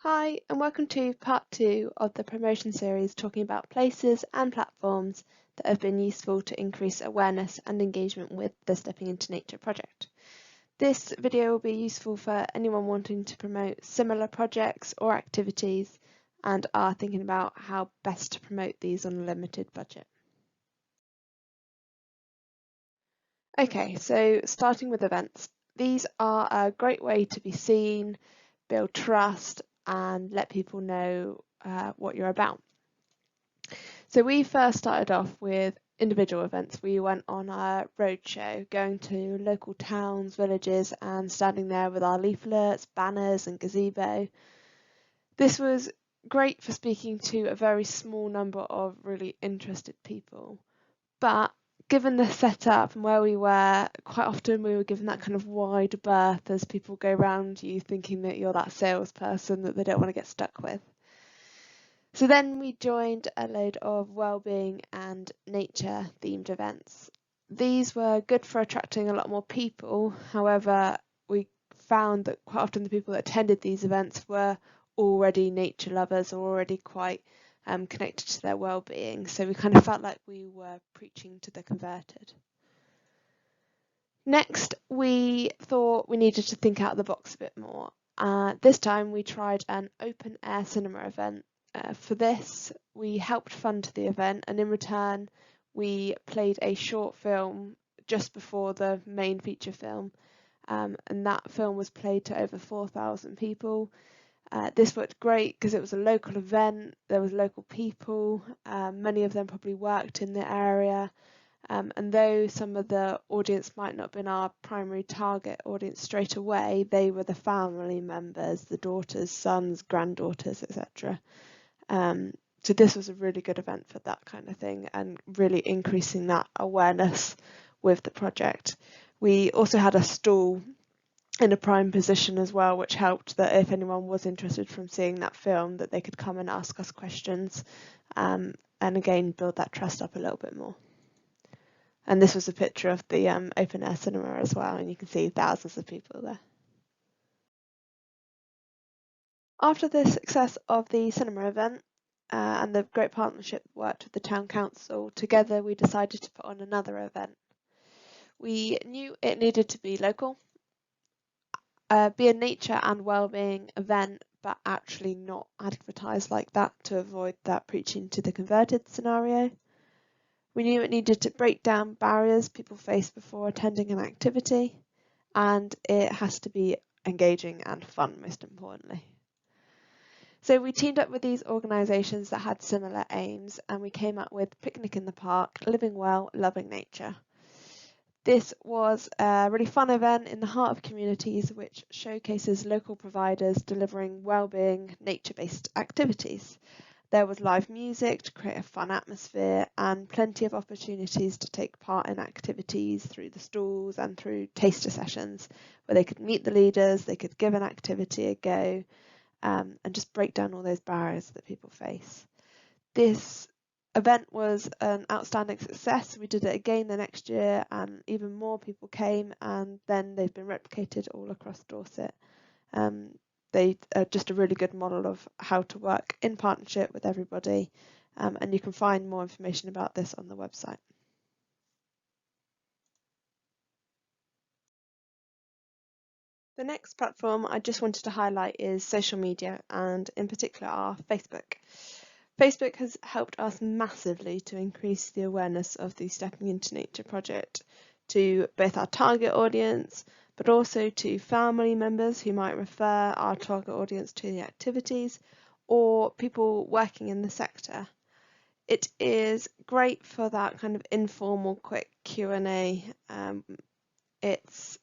Hi, and welcome to part 2 of the promotion series talking about places and platforms that have been useful to increase awareness and engagement with the Stepping Into Nature project. This video will be useful for anyone wanting to promote similar projects or activities and are thinking about how best to promote these on a limited budget. Okay, so starting with events. These are a great way to be seen, build trust, and let people know what you're about. So we first started off with individual events. We went on a roadshow, going to local towns, villages, and standing there with our leaflets, banners, and gazebo. This was great for speaking to a very small number of really interested people. But given the setup and where we were, quite often we were given that kind of wide berth as people go around you thinking that you're that salesperson that they don't want to get stuck with. So then we joined a load of wellbeing and nature themed events. These were good for attracting a lot more people. However, we found that quite often the people that attended these events were already nature lovers or already quite connected to their well-being. So we kind of felt like we were preaching to the converted. Next, we thought we needed to think out of the box a bit more. This time we tried an open air cinema event. For this, we helped fund the event, and in return, we played a short film just before the main feature film. And that film was played to over 4,000 people. This worked great because it was a local event, there was local people, many of them probably worked in the area, and though some of the audience might not have been our primary target audience straight away, they were the family members, the daughters, sons, granddaughters, etc. So this was a really good event for that kind of thing and really increasing that awareness with the project. We also had a stall in a prime position as well, which helped that if anyone was interested from seeing that film, that they could come and ask us questions and again build that trust up a little bit more. And this was a picture of the open air cinema as well, and you can see thousands of people there. After the success of the cinema event and the great partnership worked with the town council, together we decided to put on another event. We knew it needed to be local, be a nature and wellbeing event, but actually not advertised like that to avoid that preaching to the converted scenario. We knew it needed to break down barriers people face before attending an activity, and it has to be engaging and fun, most importantly. So we teamed up with these organisations that had similar aims, and we came up with Picnic in the Park, Living Well, Loving Nature. This was a really fun event in the heart of communities which showcases local providers delivering wellbeing, nature-based activities. There was live music to create a fun atmosphere and plenty of opportunities to take part in activities through the stalls and through taster sessions where they could meet the leaders, they could give an activity a go and just break down all those barriers that people face. This event was an outstanding success. We did it again the next year and even more people came, and then they've been replicated all across Dorset. They are just a really good model of how to work in partnership with everybody, and you can find more information about this on the website. The next platform I just wanted to highlight is social media, and in particular our Facebook. Facebook has helped us massively to increase the awareness of the Stepping Into Nature project to both our target audience, but also to family members who might refer our target audience to the activities, or people working in the sector. It is great for that kind of informal, quick Q&A. It's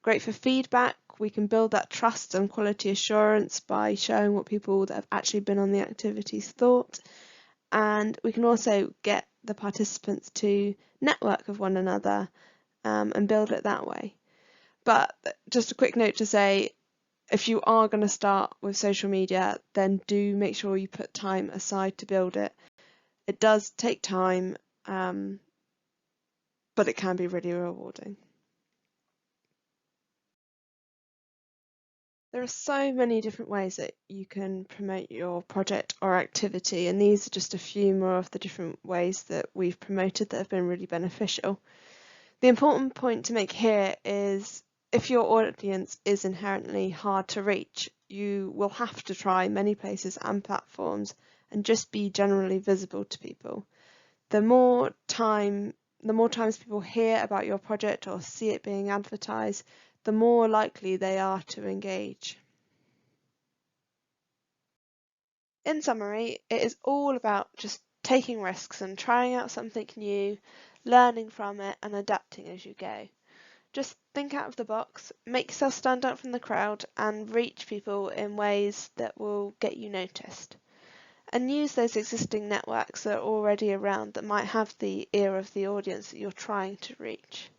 great for feedback. We can build that trust and quality assurance by showing what people that have actually been on the activities thought. And we can also get the participants to network with one another and build it that way. But just a quick note to say, if you are going to start with social media, then do make sure you put time aside to build it. It does take time, but it can be really rewarding. There are so many different ways that you can promote your project or activity, and these are just a few more of the different ways that we've promoted that have been really beneficial. The important point to make here is if your audience is inherently hard to reach, you will have to try many places and platforms and just be generally visible to people. The more times people hear about your project or see it being advertised, the more likely they are to engage. In summary, it is all about just taking risks and trying out something new, learning from it and adapting as you go. Just think out of the box, make yourself stand out from the crowd and reach people in ways that will get you noticed. And use those existing networks that are already around that might have the ear of the audience that you're trying to reach.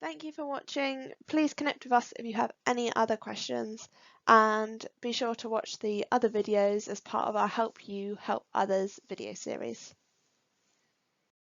Thank you for watching. Please connect with us if you have any other questions, and be sure to watch the other videos as part of our Help You Help Others video series.